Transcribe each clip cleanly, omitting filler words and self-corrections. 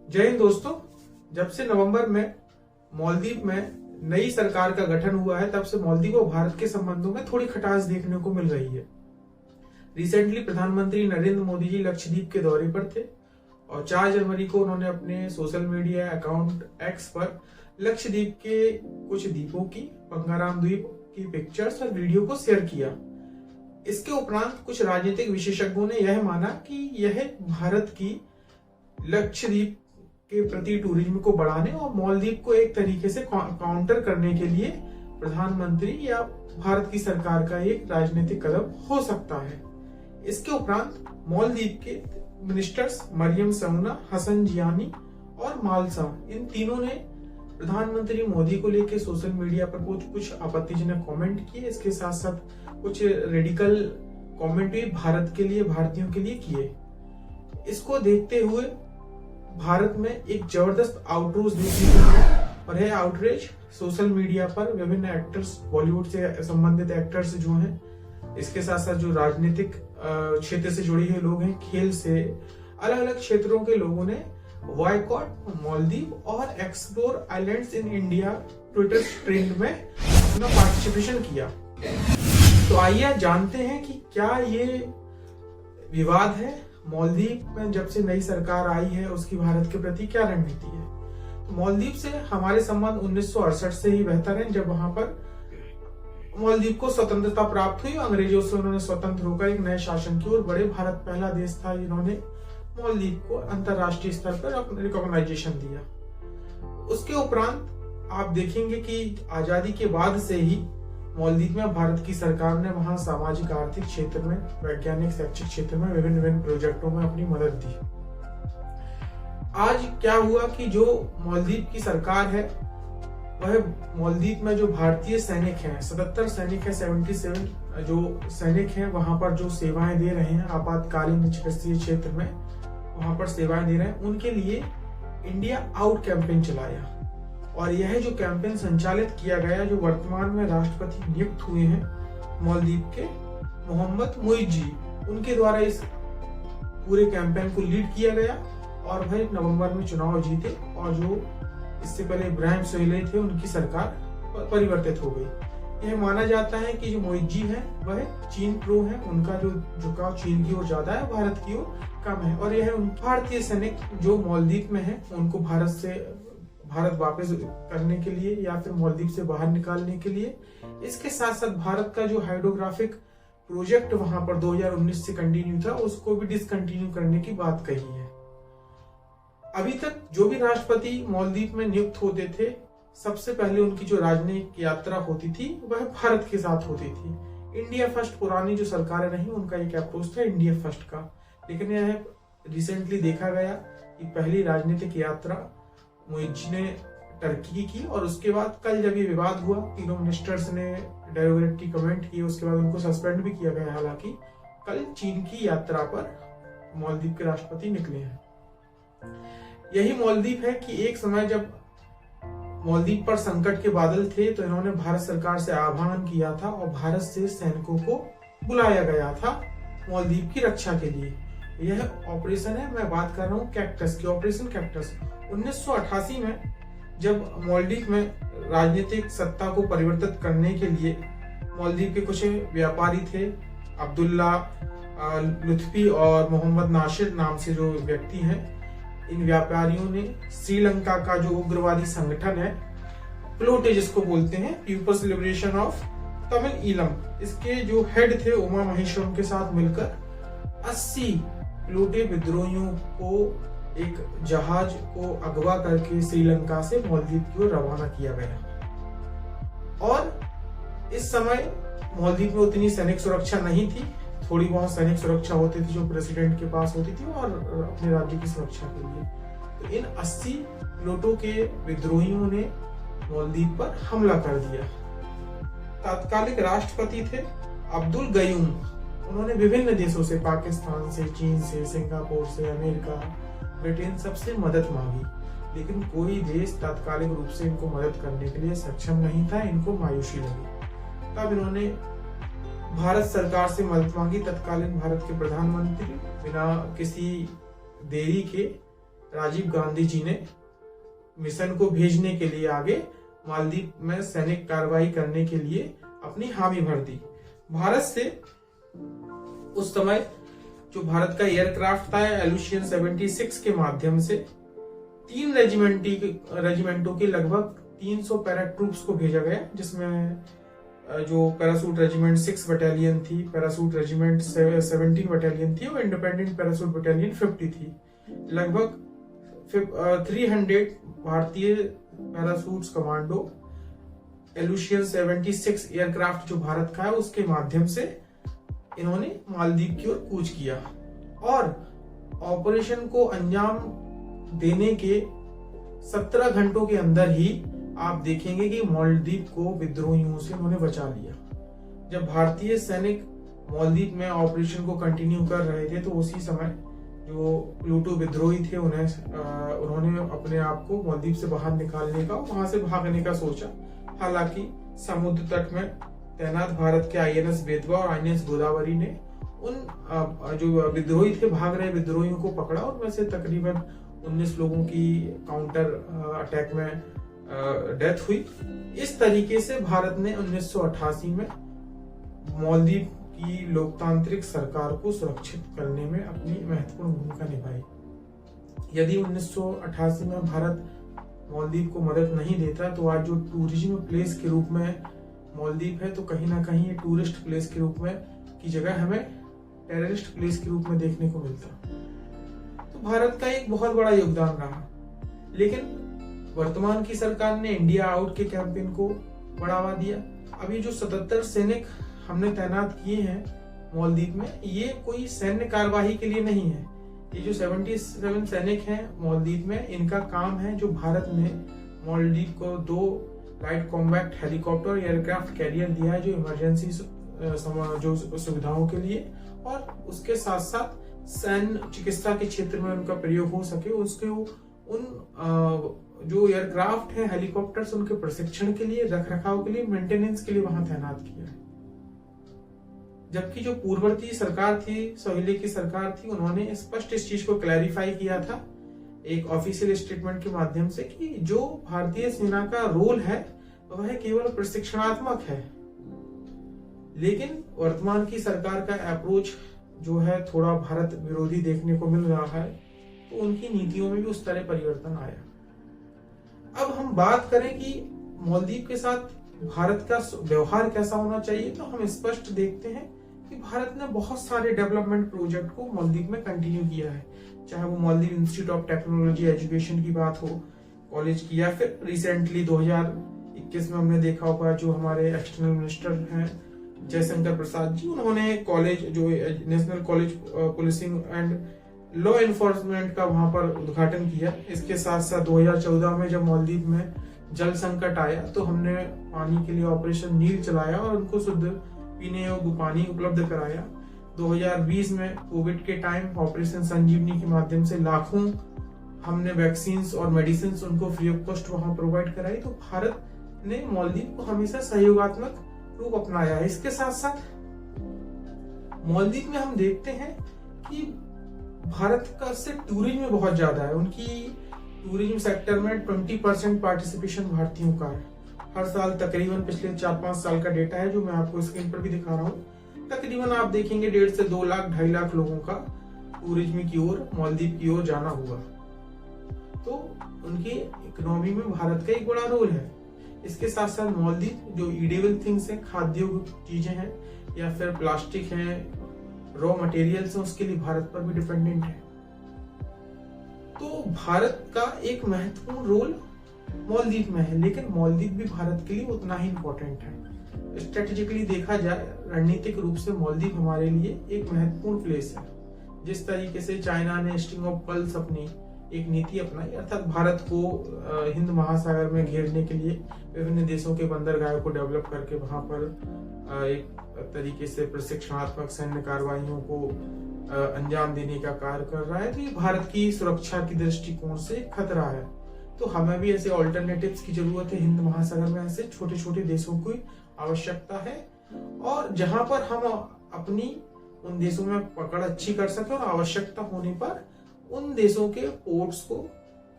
जय हिंद दोस्तों। जब से नवंबर में मालदीव में नई सरकार का गठन हुआ है, तब से मालदीव और भारत के संबंधों में थोड़ी खटास देखने को मिल रही है। रिसेंटली प्रधानमंत्री नरेंद्र मोदी जी लक्षद्वीप के दौरे पर थे और 4 जनवरी को उन्होंने अपने सोशल मीडिया अकाउंट एक्स पर लक्षद्वीप के कुछ द्वीपों की, पंगाराम द्वीप की पिक्चर्स और वीडियो को शेयर किया। इसके उपरांत कुछ राजनीतिक विशेषज्ञों ने यह माना कि यह भारत की लक्षद्वीप के प्रति टूरिज्म को बढ़ाने और मालदीव को एक तरीके से काउंटर करने के लिए प्रधानमंत्री या भारत की सरकार का एक राजनीतिक कदम हो सकता है। इसके उपरांत मालदीव के मिनिस्टर्स मरियम समुना, हसन जियानी और मालसा, इन तीनों ने प्रधानमंत्री मोदी को लेकर सोशल मीडिया पर कुछ आपत्तिजनक कमेंट किए। इसके साथ साथ कुछ रेडिकल कमेंट भी भारत के लिए, भारतीयों के लिए किए। इसको देखते हुए भारत में एक जबरदस्त आउटरोच देखने को मिला और यह आउटरीच सोशल मीडिया पर विभिन्न एक्टर्स, बॉलीवुड से संबंधित एक्टर्स जो हैं, इसके साथ साथ जो राजनीतिक क्षेत्र से जुड़े हुए लोग हैं, खेल से, अलग अलग क्षेत्रों के लोगों ने बॉयकॉट मालदीव और explore islands in India Twitter trend में अपना पार्टिसिपेशन किया। तो आइए जानते हैं कि क्या ये विवाद है। मालदीव में जब से नई सरकार आई है, उसकी भारत के प्रति क्या रणनीति है। तो मालदीव से हमारे संबंध 1968 से ही बेहतर हैं, जब वहां पर मालदीव को स्वतंत्रता प्राप्त हुई। अंग्रेजों से उन्होंने स्वतंत्र होकर एक नए शासन की ओर बढ़े। भारत पहला देश था जिन्होंने मालदीव को अंतरराष्ट्रीय स्तर पर रिकॉग्नाइजेशन दिया। उसके उपरांत आप देखेंगे कि आजादी के बाद से ही मालदीव में भारत की सरकार ने वहां सामाजिक आर्थिक क्षेत्र में, वैज्ञानिक शैक्षिक क्षेत्र में विभिन्न प्रोजेक्टों में अपनी मदद दी। आज क्या हुआ कि जो मालदीव की सरकार है, वह मालदीव में जो भारतीय सैनिक हैं, 77 सैनिक हैं, 77 जो सैनिक हैं वहां पर जो सेवाएं दे रहे हैं आपातकालीन चिकित्सीय क्षेत्र में, वहां पर सेवाएं दे रहे हैं, उनके लिए इंडिया आउट कैंपेन चलाया। और यह जो कैंपेन संचालित किया गया, जो वर्तमान में राष्ट्रपति नियुक्त हुए हैं मालदीव के, मोहम्मद मुइज़ जी, उनके द्वारा इस पूरे कैंपेन को लीड किया गया और वह नवंबर में चुनाव जीते। और जो इससे पहले इब्राहिम सोहेले थे, उनकी सरकार परिवर्तित हो गई। यह माना जाता है कि जो मुइज़ जी हैं वह चीन प्रो हैं, उनका जो झुकाव चीन की ओर ज्यादा है, भारत की ओर कम है। और यह भारतीय सैनिक जो मालदीव में है, उनको भारत वापस करने के लिए या फिर मालदीव से बाहर निकालने के लिए, इसके साथ साथ भारत का जो हाइड्रोग्राफिक प्रोजेक्ट वहां पर 2019 से कंटिन्यू था, उसको भी डिसकंटिन्यू करने की बात कही है। अभी तक जो भी राष्ट्रपति मालदीव में नियुक्त होते थे, सबसे पहले उनकी जो राजनयिक यात्रा होती थी वह भारत के साथ होती थी। इंडिया फर्स्ट पुरानी जो सरकारें रही, उनका एक अप्रोच था इंडिया फर्स्ट का। लेकिन यह रिसेंटली देखा गया कि पहली राजनीतिक यात्रा मुइज़ ने टर्की की और उसके बाद कल जब ये विवाद हुआ, तीनों मिनिस्टर्स ने डेरोगेटरी कमेंट किए, उसके बाद उनको सस्पेंड भी किया गया। हालांकि कल चीन की यात्रा पर मालदीव के राष्ट्रपति निकले हैं। यही मालदीव है कि एक समय जब मालदीव पर संकट के बादल थे, तो इन्होंने भारत सरकार से आह्वान किया था और भारत से सैनिकों को बुलाया गया था मालदीव की रक्षा के लिए। यह ऑपरेशन है, मैं बात कर रहा हूँ कैक्टस की, ऑपरेशन कैक्टस। 1988 में जब मालदीव में राजनीतिक सत्ता को परिवर्तित करने के लिए मालदीव के कुछ व्यापारी थे, अब्दुल्ला लुत्फी और मोहम्मद नासिर नाम से जो व्यक्ति हैं, इन व्यापारियों ने श्रीलंका का जो उग्रवादी संगठन है, प्लोटे जिसको बोलते हैं, people's liberation of Tamil Eelam, इसके जो हेड थे उमा महेश्वरम के साथ मिलकर 80 प्लोटे विद्रोहियों को एक जहाज को अगवा करके श्रीलंका से मालदीव की ओर रवाना किया गया। और इस समय मालदीव में उतनी सैनिक सुरक्षा नहीं थी, थोड़ी बहुत सैनिक सुरक्षा होती थी जो प्रेसिडेंट के पास होती थी और अपने राज्य की सुरक्षा के लिए। तो इन 80 प्लोटों के विद्रोहियों ने मालदीव पर हमला कर दिया। तात्कालिक राष्ट्रपति थे अब्दुल गयूम। उन्होंने विभिन्न देशों से, पाकिस्तान से, चीन से, सिंगापुर से, अमेरिका, ब्रिटेन, सबसे मदद मांगी, लेकिन कोई देश तात्कालिक रूप से इनको मदद करने के लिए सक्षम नहीं था। इनको मायूसी लगी। तब इन्होंने भारत सरकार से मदद मांगी। तत्कालीन भारत के प्रधानमंत्री बिना किसी देरी के राजीव गांधी जी ने मिशन को भेजने के लिए आगे मालदीव में सैनिक कार्रवाई करने के लिए अपनी हामी भर दी। भारत से उस समय जो भारत का एयरक्राफ्ट था एलुशियन 76 के माध्यम से 3 रेजिमेंटों के लगभग 300 पैरा ट्रूप्स को भेजा गया, जिसमें जो पैरासूट रेजिमेंट 6 बटालियन थी, पैरासूट रेजिमेंट 17 बटालियन थी और इंडिपेंडेंट पैरासूट बटालियन 50 थी। लगभग 300 भारतीय पैरासूट्स कमांडो एलुशियन 76 एयरक्राफ्ट जो भारत का है उसके माध्यम से इन्होंने मालदीव की ओर कूच किया और ऑपरेशन को अंजाम देने के 17 घंटों के अंदर ही आप देखेंगे कि मालदीव को विद्रोहियों से उन्होंने बचा लिया। जब भारतीय सैनिक मालदीव में ऑपरेशन को कंटिन्यू कर रहे थे तो उसी समय जो प्लूटो विद्रोही थे उन्होंने अपने आप को मालदीव से बाहर निकालने का, वहां से भागने का सोचा। हालांकि समुद्र तट में तैनात भारत के आईएनएस बेतवा और आईएनएस गोदावरी ने उन जो विद्रोही थे, भाग रहे विद्रोहियों को पकड़ा और उनमें से तकरीबन 19 लोगों की काउंटर अटैक में डेथ हुई। इस तरीके से भारत ने 1988 में मालदीव की लोकतांत्रिक सरकार को सुरक्षित करने में अपनी महत्वपूर्ण भूमिका निभाई। यदि 1988 में भारत मालदीव को मदद नहीं देता तो आज जो टूरिज्म प्लेस के रूप में मालदीव है तो कहीं ना कहीं ये टूरिस्ट प्लेस के रूप में की जगह हमें टेररिस्ट प्लेस के रूप में देखने को मिलता। तो भारत का एक बहुत बड़ा योगदान रहा, लेकिन वर्तमान की सरकार ने इंडिया आउट के कैंपेन को बढ़ावा दिया। अभी जो 77 सैनिक हमने तैनात किए हैं मालदीव में, ये कोई सैन्य कार्यवाही के लिए नहीं है। ये जो 77 सैनिक हैं मालदीव में, इनका काम है जो भारत ने मालदीव को 2 light combat helicopter aircraft carrier दिया है जो इमरजेंसी जो सुविधाओं के लिए, और उसके साथ साथ सैन्य चिकित्सा के क्षेत्र में उनका प्रयोग हो सके, उसके उन जो एयरक्राफ्ट है हेलीकॉप्टर्स उनके प्रशिक्षण के लिए, रख रखाव के लिए, मेंटेनेंस के लिए वहां तैनात किया है। जबकि जो पूर्ववर्ती सरकार थी, सोहेले की सरकार थी, उन्होंने स्पष्ट इस चीज को क्लैरिफाई किया था एक ऑफिशियल स्टेटमेंट के माध्यम से कि जो भारतीय सेना का रोल है वह केवल प्रशिक्षणात्मक है। लेकिन वर्तमान की सरकार का अप्रोच जो है थोड़ा भारत विरोधी देखने को मिल रहा है, तो उनकी नीतियों में भी उस तरह परिवर्तन आया। अब हम बात करें कि मालदीव के साथ भारत का व्यवहार कैसा होना चाहिए, तो हम स्पष्ट देखते हैं कि भारत ने बहुत सारे डेवलपमेंट प्रोजेक्ट को मालदीव में कंटिन्यू किया है, चाहे वो Maldives institute of technology education की बात हो, कॉलेज की, या फिर रिसेंटली 2021 में हमने देखा होगा जो हमारे एक्सटर्नल मिनिस्टर हैं जयशंकर प्रसाद जी, उन्होंने कॉलेज जो national college policing and law enforcement का वहां पर उद्घाटन किया। इसके साथ साथ 2014 में जब मालदीव में जल संकट आया तो हमने पानी के लिए ऑपरेशन नील चलाया और उनको शुद्ध पीने योग्य पानी उपलब्ध कराया। 2020 में कोविड के टाइम ऑपरेशन संजीवनी के माध्यम से लाखों हमने वैक्सीन और मेडिसिन उनको फ्री ऑफ कॉस्ट वहां प्रोवाइड कराई। तो भारत ने मालदीव को हमेशा सहयोगात्मक रूप अपनाया है। इसके साथ साथ मालदीव में हम देखते हैं कि भारत का से टूरिज्म में बहुत ज्यादा है। उनकी टूरिज्म सेक्टर में 20% पार्टिसिपेशन भारतीयों का है। हर साल तकरीबन पिछले 4-5 साल का डेटा है जो मैं आपको स्क्रीन पर भी दिखा रहा हूँ। तकरीबन आप देखेंगे 1.5 से 2 लाख 2.5 लाख लोगों का टूरिज्म की ओर, मालदीव की ओर जाना हुआ। तो उनकी इकोनॉमी में भारत का एक बड़ा रोल है। इसके साथ साथ मालदीव जो ईडेबल थिंग्स है, खाद्य चीजें हैं या फिर प्लास्टिक है, रॉ मटेरियल्स हैं, उसके लिए भारत पर भी डिपेंडेंट है। तो भारत का एक महत्वपूर्ण रोल मालदीव में है, लेकिन मालदीव भी भारत के लिए उतना ही इम्पोर्टेंट है। स्ट्रेटेजिकली देखा जाए, रणनीतिक रूप से मालदीव हमारे लिए एक महत्वपूर्ण प्लेस है। जिस तरीके से चाइना ने स्ट्रिंग ऑफ पर्ल्स अपनी एक नीति अपनाई, अर्थात भारत को हिंद महासागर में घेरने के लिए विभिन्न देशों के बंदरगाहों को डेवलप करके वहां पर एक तरीके से प्रशिक्षणात्मक सैन्य कार्रवाइयों को अंजाम देने का कार्य कर रहा है। तो ये भारत की सुरक्षा की दृष्टिकोण से खतरा है। तो हमें भी ऐसे ऑल्टरनेटिव्स की जरूरत है। हिंद महासागर में ऐसे छोटे छोटे देशों की आवश्यकता है, और जहां पर हम अपनी उन देशों में पकड़ अच्छी कर सके और आवश्यकता होने पर उन देशों के पोर्ट्स को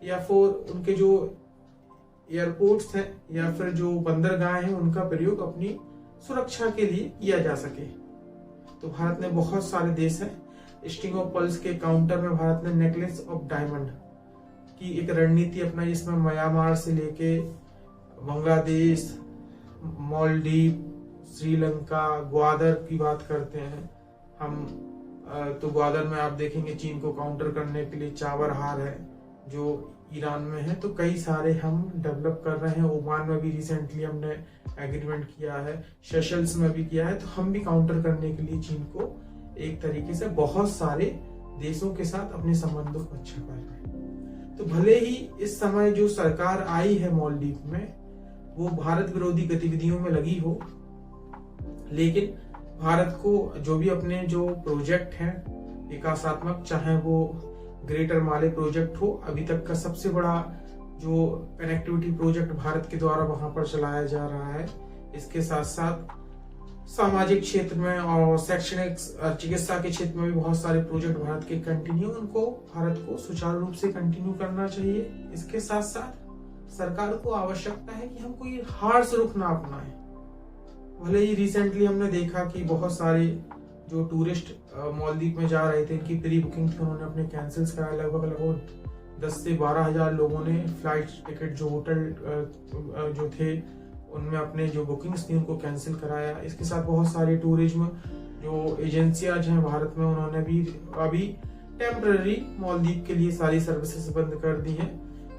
या फिर उनके जो एयरपोर्ट्स हैं या फिर जो बंदरगाह हैं उनका प्रयोग अपनी सुरक्षा के लिए किया जा सके। तो भारत ने बहुत सारे देश हैं, स्ट्रिंग ऑफ पर्ल्स के काउंटर में भारत ने नेकलेस ऑफ डायमंड की एक रणनीति अपनाई, जिसमें म्यांमार से लेके बांग्लादेश, मालदीव, श्रीलंका, ग्वादर की बात करते हैं हम, तो ग्वादर में आप देखेंगे चीन को काउंटर करने के लिए चाबर हार है जो ईरान में है। तो कई सारे हम डेवलप कर रहे हैं। ओमान में भी रिसेंटली हमने एग्रीमेंट किया है, सेशल्स में भी किया है। तो हम भी काउंटर करने के लिए चीन को एक तरीके से बहुत सारे देशों के साथ अपने संबंधों को अच्छा कर रहे हैं। तो भले ही इस समय जो सरकार आई है मालदीव में वो भारत विरोधी गतिविधियों में लगी हो, लेकिन भारत को जो भी अपने जो प्रोजेक्ट हैं विकासात्मक, चाहे वो ग्रेटर माले प्रोजेक्ट हो, अभी तक का सबसे बड़ा जो कनेक्टिविटी प्रोजेक्ट भारत के द्वारा वहां पर चलाया जा रहा है। इसके साथ साथ सामाजिक क्षेत्र में और शैक्षणिक चिकित्सा के क्षेत्र में भी बहुत सारे प्रोजेक्ट भारत के कंटिन्यू, उनको भारत को सुचारू रूप से कंटिन्यू करना चाहिए। इसके साथ साथ सरकार को आवश्यकता है कि हम कोई हार्श रुख ना अपनाएं। भले ही रिसेंटली हमने देखा कि बहुत सारे जो टूरिस्ट मालदीव में जा रहे थे, इनकी प्री बुकिंग थी, उन्होंने अपने कैंसिल्स कराया। लगभग 10 से 12 हजार लोगों ने फ्लाइट टिकट जो होटल जो थे उनमें अपने जो बुकिंग्स थी उनको कैंसिल कराया। इसके साथ बहुत सारी टूरिज्म जो एजेंसियां हैं भारत में, उन्होंने भी अभी टेम्पररी मालदीव के लिए सारी सर्विसेज बंद कर दी हैं।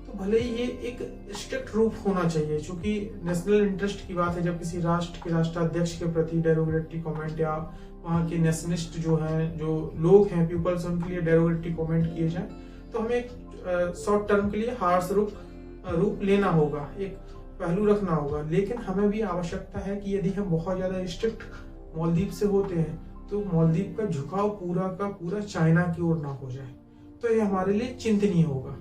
तो भले ही ये एक स्ट्रिक्ट रूप होना चाहिए, क्योंकि नेशनल इंटरेस्ट की बात है। जब किसी राष्ट्र के राष्ट्राध्यक्ष के प्रति डेरोगेटरी कमेंट या वहाँ के नेशनलिस्ट जो हैं, जो लोग हैं, पीपल्स, उनके लिए डेरोगेटरी कमेंट किए जाए, तो हमें एक शॉर्ट टर्म के लिए हार्श रूप लेना होगा, एक पहलू रखना होगा। लेकिन हमें भी आवश्यकता है कि यदि हम बहुत ज्यादा स्ट्रिक्ट मालदीव से होते हैं तो मालदीव का झुकाव पूरा का पूरा चाइना की ओर ना हो जाए, तो ये हमारे लिए चिंतनीय होगा।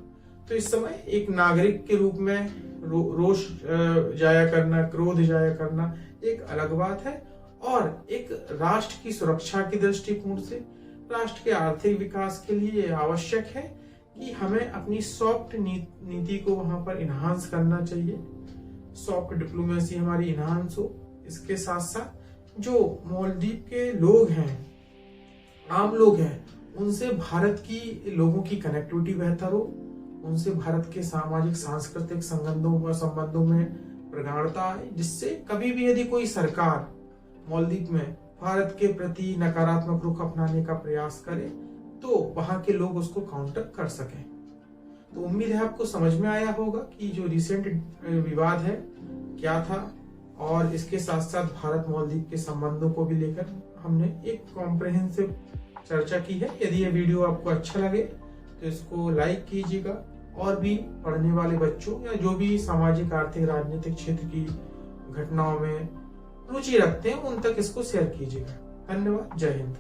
तो इस समय एक नागरिक के रूप में रोष जाया करना, क्रोध जाया करना एक अलग बात है, और एक राष्ट्र की सुरक्षा के दृष्टिकोण से, राष्ट्र के आर्थिक विकास के लिए आवश्यक है कि हमें अपनी सॉफ्ट नीति को वहां पर इन्हांस करना चाहिए, सॉफ्ट डिप्लोमेसी हमारी इन्हांस हो। इसके साथ साथ जो मालदीव के लोग हैं, आम लोग हैं, उनसे भारत की लोगों की कनेक्टिविटी बेहतर हो, उनसे भारत के सामाजिक सांस्कृतिक संबंधों में प्रगाढ़ता आए, जिससे कभी भी यदि कोई सरकार मालदीव में भारत के प्रति नकारात्मक रुख अपनाने का प्रयास करे तो वहां के लोग उसको काउंटर कर सकें। तो उम्मीद है आपको समझ में आया होगा कि जो रिसेंट विवाद है क्या था, और इसके साथ साथ भारत मालदीव के संबंधों को भी लेकर हमने एक कॉम्प्रिहेंसिव चर्चा की है। यदि ये वीडियो आपको अच्छा लगे तो इसको लाइक कीजिएगा, और भी पढ़ने वाले बच्चों या जो भी सामाजिक, आर्थिक, राजनीतिक क्षेत्र की घटनाओं में रुचि रखते हैं उन तक इसको शेयर कीजिएगा। धन्यवाद। जय हिंद।